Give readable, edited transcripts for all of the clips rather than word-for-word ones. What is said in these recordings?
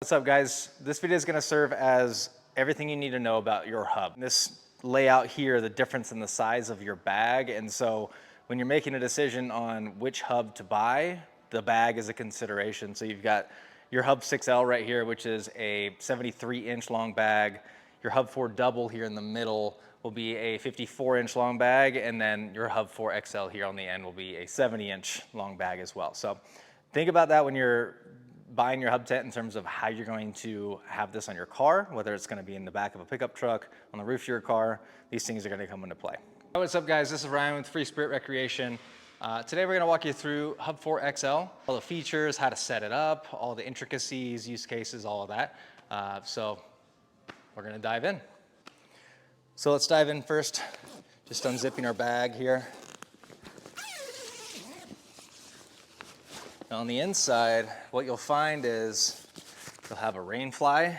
What's up, guys? This video is going to serve as everything you need to know about your hub. This layout here, the difference in the size of your bag, and so when you're making a decision on which hub to buy, the bag is a consideration. So you've got your Hub 6L right here, which is a 73-inch long bag. Your Hub 4 Double here in the middle will be a 54-inch long bag, and then your Hub 4 XL here on the end will be a 70-inch long bag as well. So think about that when you're buying your hub tent in terms of how you're going to have this on your car, whether it's going to be in the back of a pickup truck, on the roof of your car. These things are going to come into play. What's up, guys? This is Ryan with Freespirit Recreation. Today we're going to walk you through Hub 4 XL, all the features, how to set it up, all the intricacies, use cases, all of that. So we're going to dive in. So let's dive in first, just unzipping our bag here. Now on the inside, what you'll find is you'll have a Rainfly,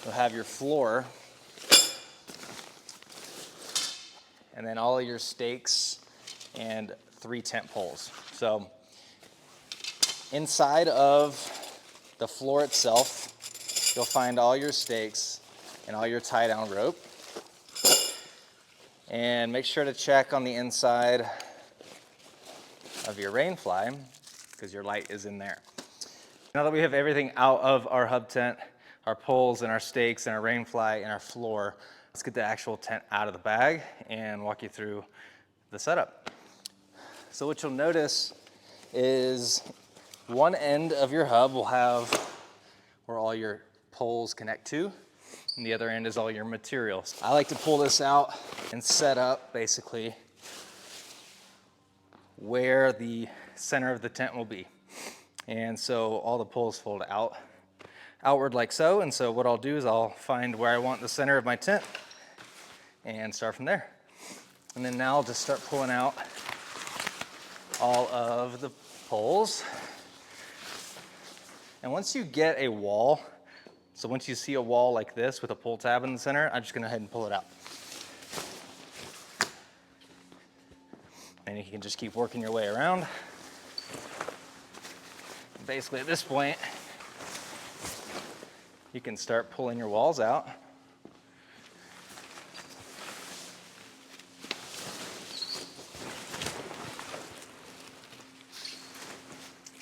you'll have your floor, and then all of your stakes and 3 tent poles. So inside of the floor itself, you'll find all your stakes and all your tie down rope. And make sure to check on the inside of your Rainfly, because your light is in there. Now that we have everything out of our hub tent, our poles and our stakes and our Rainfly and our floor, let's get the actual tent out of the bag and walk you through the setup. So what you'll notice is one end of your hub will have where all your poles connect to, and the other end is all your materials. I like to pull this out and set up basically where the center of the tent will be. And so all the poles fold outward like so. And so what I'll do is I'll find where I want the center of my tent and start from there. And then now I'll just start pulling out all of the poles. And once you get a wall, so once you see a wall like this with a pull tab in the center, I'm just gonna go ahead and pull it out. And you can just keep working your way around. Basically at this point, you can start pulling your walls out.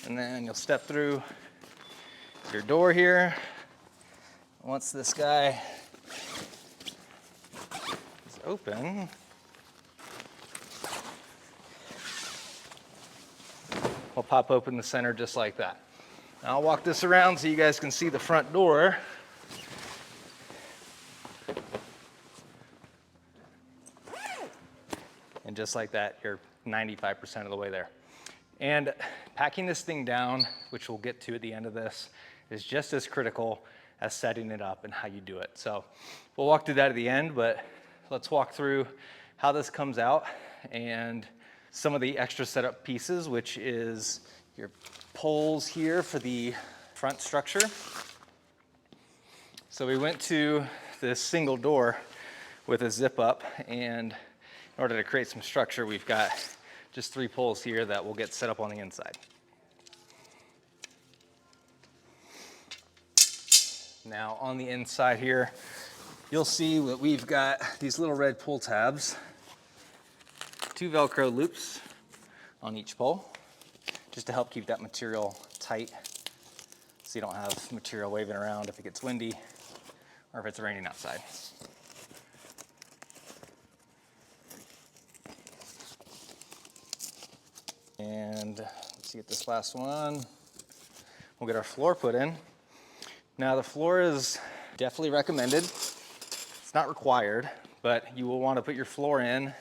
And then you'll step through your door here. Once this guy is open, we'll pop open the center just like that. Now I'll walk this around so you guys can see the front door. And just like that, you're 95% of the way there. And packing this thing down, which we'll get to at the end of this, is just as critical as setting it up and how you do it. So we'll walk through that at the end, but let's walk through how this comes out and some of the extra setup pieces, which is your poles here for the front structure. So we went to this single door with a zip up, and in order to create some structure, we've got just 3 poles here that will get set up on the inside. Now on the inside here, you'll see that we've got these little red pull tabs, 2 Velcro loops on each pole, just to help keep that material tight so you don't have material waving around if it gets windy or if it's raining outside. And let's get this last one. We'll get our floor put in. Now the floor is definitely recommended. It's not required, but you will want to put your floor in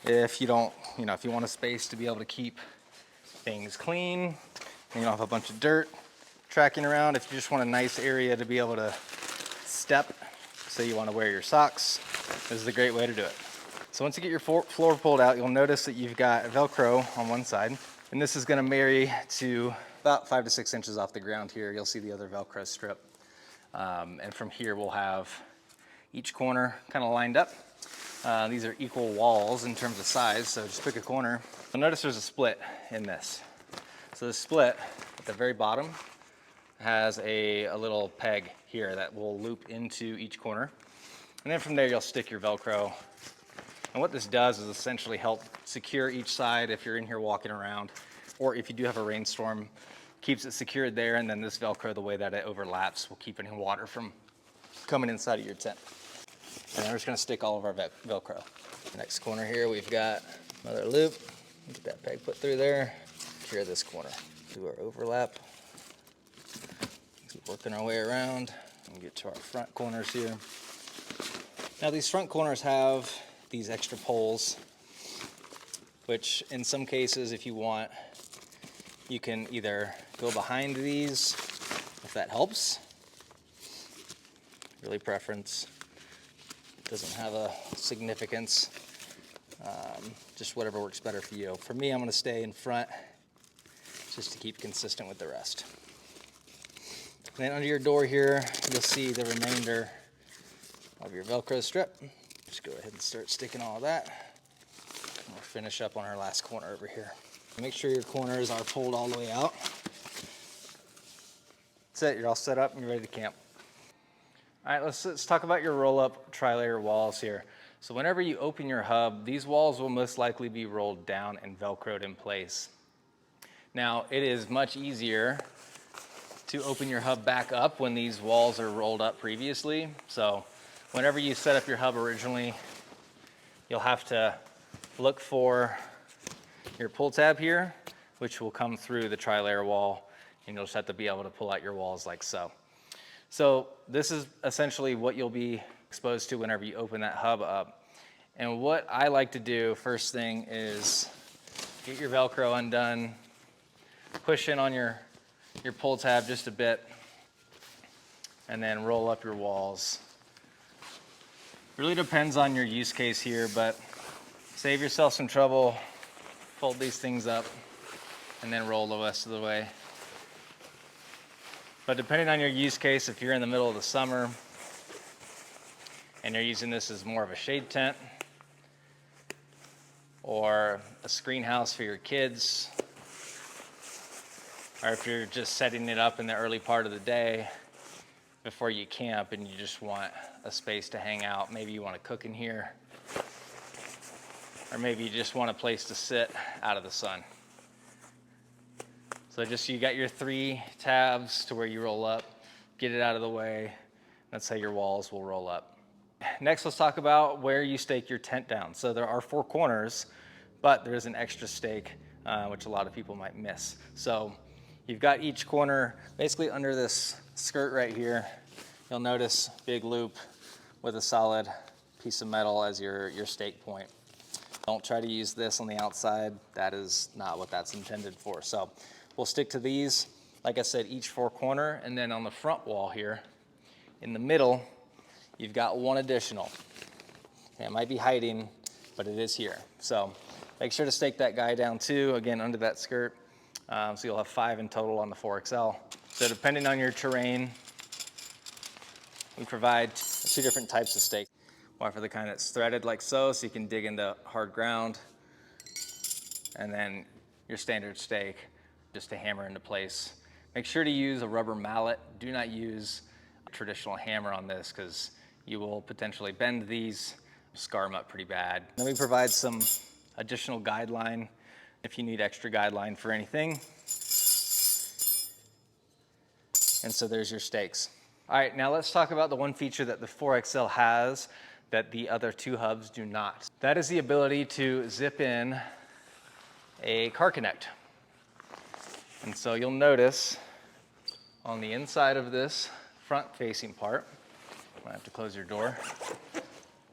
if you don't, if you want a space to be able to keep things clean, and you don't have a bunch of dirt tracking around. If you just want a nice area to be able to step, say you want to wear your socks, this is a great way to do it. So once you get your floor pulled out, you'll notice that you've got Velcro on one side, and this is going to marry to about 5 to 6 inches off the ground here. You'll see the other Velcro strip. And from here we'll have each corner kind of lined up. These are equal walls in terms of size, so just pick a corner. You'll notice there's a split in this. So the split at the very bottom has a little peg here that will loop into each corner. And then from there, you'll stick your Velcro. And what this does is essentially help secure each side if you're in here walking around, or if you do have a rainstorm, keeps it secured there, and then this Velcro, the way that it overlaps, will keep any water from coming inside of your tent. And then we're just gonna stick all of our Velcro. Next corner here, we've got another loop. Get that peg put through there, secure this corner. Do our overlap. Keep working our way around and get to our front corners here. Now these front corners have these extra poles, which in some cases, if you want, you can either go behind these, if that helps. Really preference. Doesn't have a significance. Just whatever works better for you. For me, I'm gonna stay in front just to keep consistent with the rest. And then under your door here, you'll see the remainder of your Velcro strip. Just go ahead and start sticking all of that. And we'll finish up on our last corner over here. Make sure your corners are pulled all the way out. That's it, you're all set up and you're ready to camp. All right, let's talk about your roll-up tri-layer walls here. So whenever you open your hub, these walls will most likely be rolled down and Velcroed in place. Now, it is much easier to open your hub back up when these walls are rolled up previously. So whenever you set up your hub originally, you'll have to look for your pull tab here, which will come through the tri-layer wall, and you'll just have to be able to pull out your walls like so. So this is essentially what you'll be exposed to whenever you open that hub up. And what I like to do first thing is get your Velcro undone, push in on your pull tab just a bit, and then roll up your walls. Really depends on your use case here, but save yourself some trouble, fold these things up, and then roll the rest of the way. But depending on your use case, if you're in the middle of the summer and you're using this as more of a shade tent or a screen house for your kids, or if you're just setting it up in the early part of the day before you camp and you just want a space to hang out, maybe you want to cook in here, or maybe you just want a place to sit out of the sun. So just you got your 3 tabs to where you roll up, get it out of the way. That's how your walls will roll up. Next, let's talk about where you stake your tent down. So there are 4 corners, but there is an extra stake, which a lot of people might miss. So you've got each corner basically under this skirt right here. You'll notice big loop with a solid piece of metal as your stake point. Don't try to use this on the outside. That is not what that's intended for. So we'll stick to these, like I said, each 4 corner, and then on the front wall here, in the middle, you've got 1 additional. Okay, it might be hiding, but it is here. So make sure to stake that guy down too, again, under that skirt. So you'll have 5 in total on the 4XL. So depending on your terrain, we provide 2 different types of stakes. One for the kind that's threaded like so you can dig into hard ground, and then your standard stake just to hammer into place. Make sure to use a rubber mallet. Do not use a traditional hammer on this because you will potentially bend these, scar them up pretty bad. Then we provide some additional guideline if you need extra guideline for anything. And so there's your stakes. All right, now let's talk about the one feature that the 4XL has that the other 2 hubs do not. That is the ability to zip in a car connect. And so you'll notice on the inside of this front facing part, I have to close your door,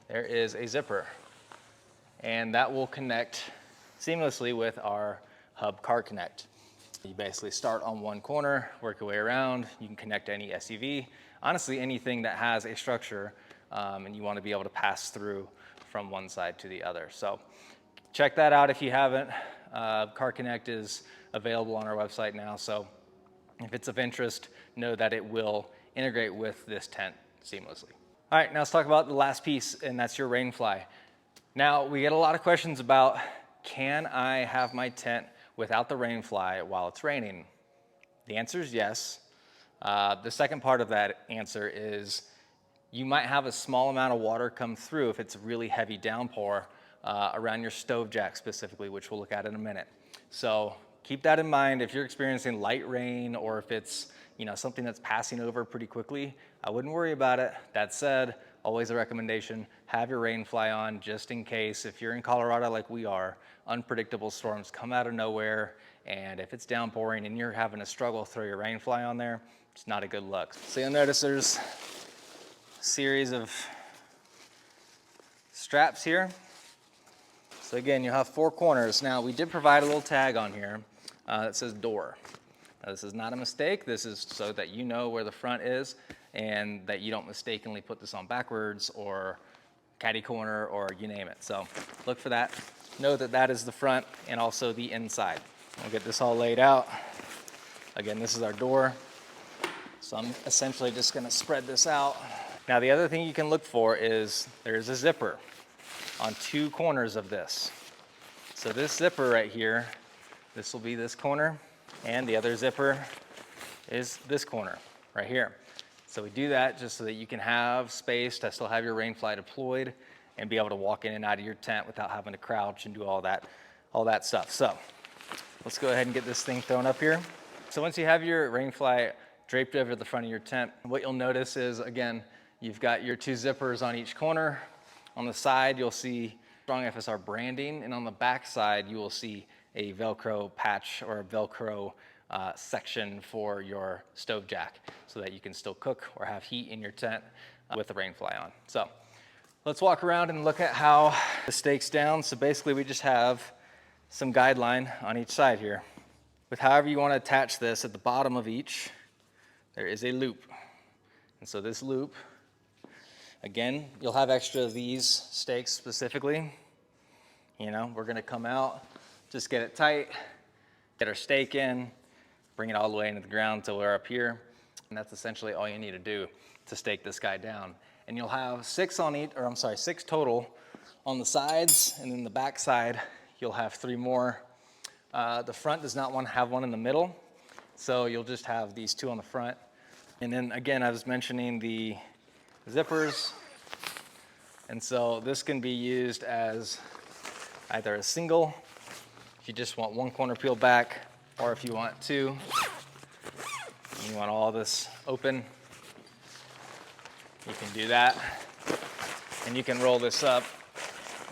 there is a zipper. And that will connect seamlessly with our hub car connect. You basically start on one corner, work your way around. You can connect to any SUV, honestly anything that has a structure, and you want to be able to pass through from one side to the other. So check that out if you haven't. Car Connect is available on our website now, so if it's of interest, know that it will integrate with this tent seamlessly. All right, now let's talk about the last piece, and that's your Rainfly. Now, we get a lot of questions about, can I have my tent without the Rainfly while it's raining? The answer is yes. The second part of that answer is you might have a small amount of water come through if it's a really heavy downpour around your stove jack specifically, which we'll look at in a minute. So keep that in mind if you're experiencing light rain or if it's something that's passing over pretty quickly. I wouldn't worry about it. That said, always a recommendation, have your Rainfly on just in case. If you're in Colorado like we are, unpredictable storms come out of nowhere, and if it's downpouring and you're having to struggle to throw your Rainfly on there, it's not a good look. So you'll notice there's a series of straps here. So again, you have 4 corners. Now we did provide a little tag on here that says door. Now, this is not a mistake. This is so that you know where the front is and that you don't mistakenly put this on backwards or catty corner or you name it. So look for that. Know that that is the front and also the inside. We'll get this all laid out. Again, this is our door. So I'm essentially just gonna spread this out. Now the other thing you can look for is there's a zipper on 2 corners of this. So this zipper right here, this will be this corner, and the other zipper is this corner right here. So we do that just so that you can have space to still have your Rainfly deployed and be able to walk in and out of your tent without having to crouch and do all that stuff. So let's go ahead and get this thing thrown up here. So once you have your Rainfly draped over the front of your tent, what you'll notice is, again, you've got your 2 zippers on each corner. On the side, you'll see strong FSR branding, and on the back side, you will see a Velcro patch or a Velcro section for your stove jack so that you can still cook or have heat in your tent with the Rainfly on. So let's walk around and look at how the stake's down. So basically we just have some guideline on each side here. With however you want to attach this, at the bottom of each, there is a loop. And so this loop, again, you'll have extra of these stakes specifically. We're gonna come out, just get it tight, get our stake in, bring it all the way into the ground until we're up here. And that's essentially all you need to do to stake this guy down. And you'll have 6 total on the sides, and then the back side, you'll have 3 more. The front does not want to have one in the middle, so you'll just have these 2 on the front. And then again, I was mentioning the zippers. And so this can be used as either a single, if you just want 1 corner peeled back, or if you want 2, you want all this open, you can do that. And you can roll this up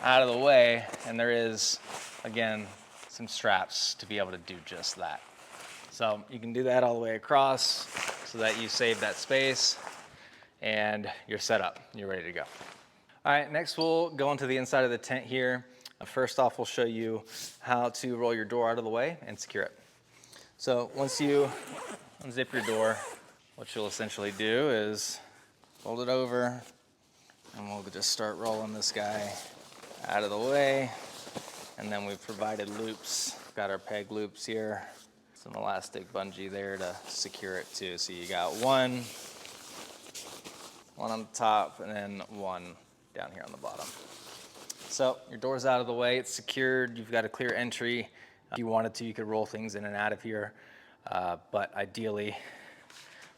out of the way, and there is, again, some straps to be able to do just that. So you can do that all the way across so that you save that space and you're set up, you're ready to go. All right, next we'll go into the inside of the tent here. First off, we'll show you how to roll your door out of the way and secure it. So once you unzip your door, what you'll essentially do is fold it over, and we'll just start rolling this guy out of the way. And then we've provided loops. We've got our peg loops here, some elastic bungee there to secure it too. So you got one on the top, and then 1 down here on the bottom. So your door's out of the way, it's secured, you've got a clear entry. If you wanted to, you could roll things in and out of here, but ideally,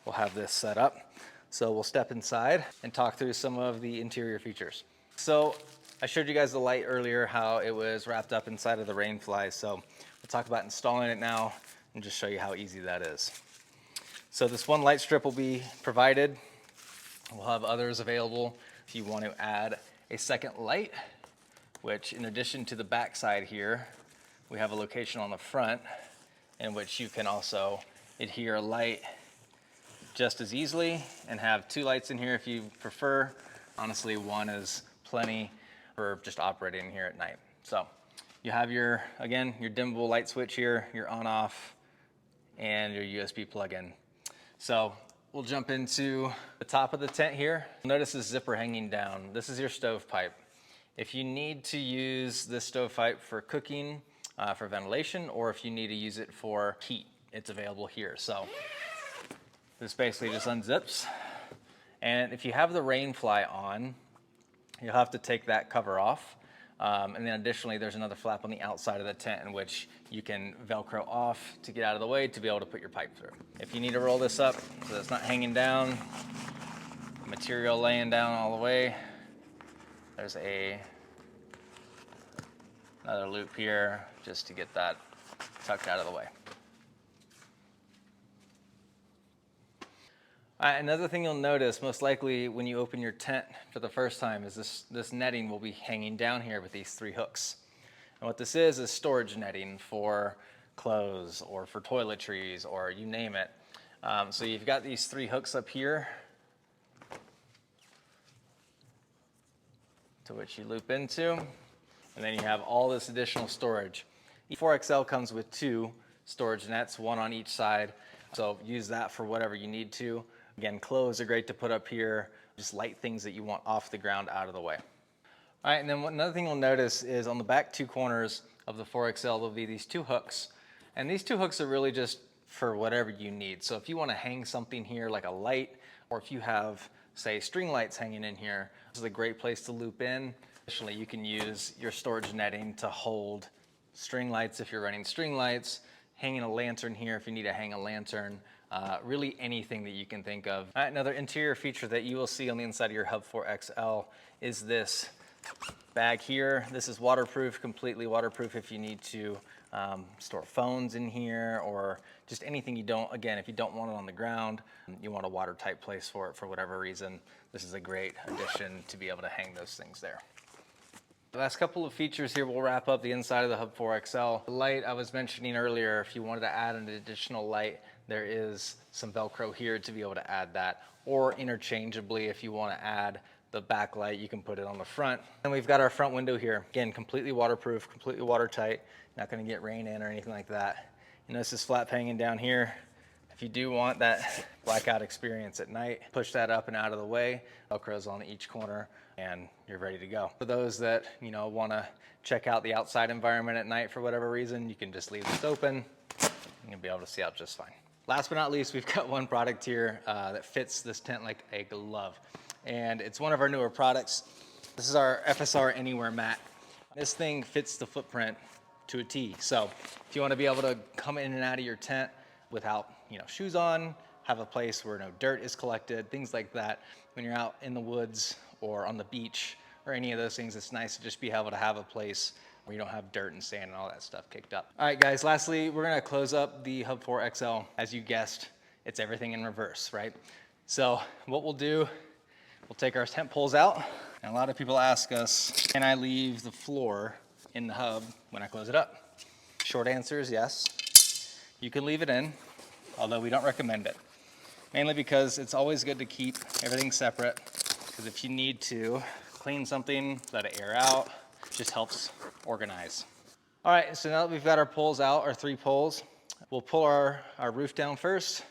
we'll have this set up. So we'll step inside and talk through some of the interior features. So I showed you guys the light earlier, how it was wrapped up inside of the Rainfly. So we'll talk about installing it now and just show you how easy that is. So this 1 light strip will be provided. We'll have others available if you want to add a second light, which in addition to the back side here, we have a location on the front in which you can also adhere a light just as easily and have 2 lights in here if you prefer. Honestly, 1 is plenty for just operating here at night. So you have your dimmable light switch here, your on off, and your USB plug-in. So we'll jump into the top of the tent here. Notice this zipper hanging down. This is your stovepipe. If you need to use this stovepipe for cooking, for ventilation, or if you need to use it for heat, it's available here. So this basically just unzips. And if you have the Rainfly on, you'll have to take that cover off. And then additionally, there's another flap on the outside of the tent in which you can Velcro off to get out of the way to be able to put your pipe through. If you need to roll this up so that it's not hanging down, material laying down all the way, there's another loop here just to get that tucked out of the way. All right, another thing you'll notice most likely when you open your tent for the first time is this netting will be hanging down here with these 3 hooks. And what this is storage netting for clothes or for toiletries or you name it. So you've got these 3 hooks up here to which you loop into, and then you have all this additional storage. 4XL comes with 2 storage nets, 1 on each side, so use that for whatever you need to. Again, clothes are great to put up here, just light things that you want off the ground out of the way. All right, and then another thing you'll notice is on the back 2 corners of the 4XL, there'll be these 2 hooks. And these 2 hooks are really just for whatever you need. So if you want to hang something here like a light, or if you have, say, string lights hanging in here, this is a great place to loop in. Additionally, you can use your storage netting to hold string lights if you're running string lights, hanging a lantern here if you need to hang a lantern, really anything that you can think of. All right, another interior feature that you will see on the inside of your Hub 4XL is this bag here. This is waterproof, completely waterproof if you need to store phones in here or just anything you don't, again, if you don't want it on the ground, you want a watertight place for it for whatever reason, this is a great addition to be able to hang those things there. The last couple of features here will wrap up the inside of the Hub 4XL. The light I was mentioning earlier, if you wanted to add an additional light, there is some Velcro here to be able to add that, or interchangeably if you want to add the backlight, you can put it on the front. And we've got our front window here. Again, completely waterproof, completely watertight, not going to get rain in or anything like that. You notice this flap hanging down here. If you do want that blackout experience at night, push that up and out of the way. Velcro's on each corner and you're ready to go. For those that want to check out the outside environment at night for whatever reason, you can just leave this open and you'll be able to see out just fine. Last but not least, we've got one product here that fits this tent like a glove. And it's one of our newer products. This is our FSR Anywhere mat. This thing fits the footprint to a T. So if you want to be able to come in and out of your tent without shoes on, have a place where no dirt is collected, things like that. When you're out in the woods or on the beach or any of those things, it's nice to just be able to have a place where you don't have dirt and sand and all that stuff kicked up. All right, guys, lastly, we're gonna close up the Hub 4XL. As you guessed, it's everything in reverse, right? So what we'll do, we'll take our tent poles out. And a lot of people ask us, can I leave the floor in the hub when I close it up? Short answer is yes. You can leave it in, although we don't recommend it. Mainly because it's always good to keep everything separate, because if you need to clean something, let it air out, it just helps organize. All right, so now that we've got our poles out, our 3 poles, we'll pull our roof down first,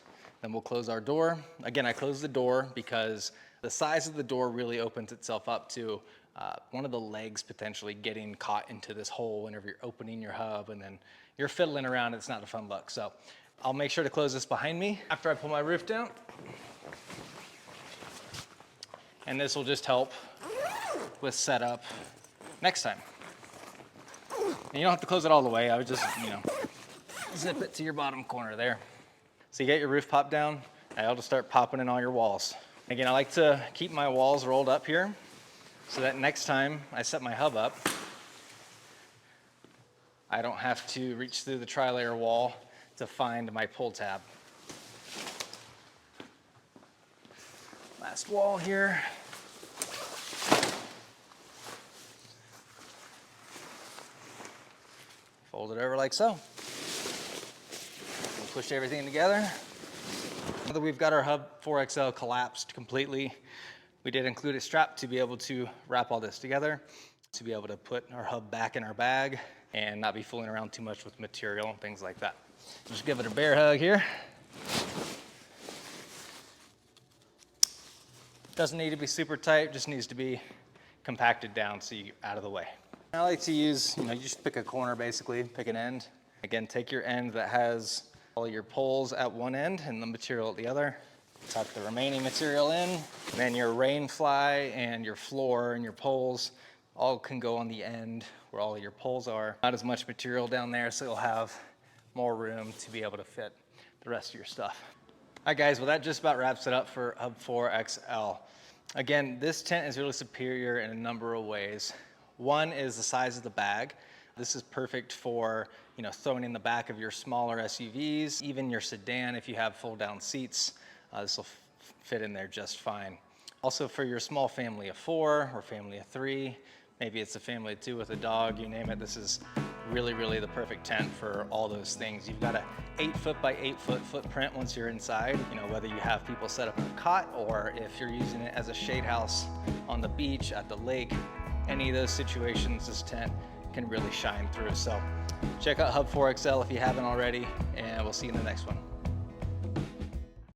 then we'll close our door. Again, I close the door because the size of the door really opens itself up to one of the legs potentially getting caught into this hole whenever you're opening your hub, and then you're fiddling around, it's not a fun look. So I'll make sure to close this behind me after I pull my roof down. And this will just help with setup next time. And you don't have to close it all the way. I would just, zip it to your bottom corner there. So you get your roof popped down, and I'll just start popping in all your walls. Again, I like to keep my walls rolled up here so that next time I set my hub up, I don't have to reach through the tri-layer wall to find my pull tab. Last wall here. Fold it over like so. We'll push everything together. Now that we've got our Hub 4XL collapsed completely, we did include a strap to be able to wrap all this together, to be able to put our hub back in our bag and not be fooling around too much with material and things like that. Just give it a bear hug here. Doesn't need to be super tight, just needs to be compacted down so you're out of the way. I like to use, you just pick a corner basically, pick an end. Again, take your end that has all your poles at one end and the material at the other. Tuck the remaining material in. Then your Rainfly and your floor and your poles all can go on the end where all your poles are. Not as much material down there, so you'll have more room to be able to fit the rest of your stuff. All right guys, well that just about wraps it up for Hub 4 XL. Again, this tent is really superior in a number of ways. One is the size of the bag. This is perfect for, throwing in the back of your smaller SUVs, even your sedan if you have fold down seats. This will fit in there just fine. Also for your small family of 4 or family of 3, maybe it's a family of 2 with a dog, you name it, this is really, really the perfect tent for all those things. You've got a 8-foot by 8-foot footprint once you're inside, whether you have people set up in a cot or if you're using it as a shade house on the beach, at the lake, any of those situations, this tent can really shine through. So check out Hub 4 XL if you haven't already, and we'll see you in the next one.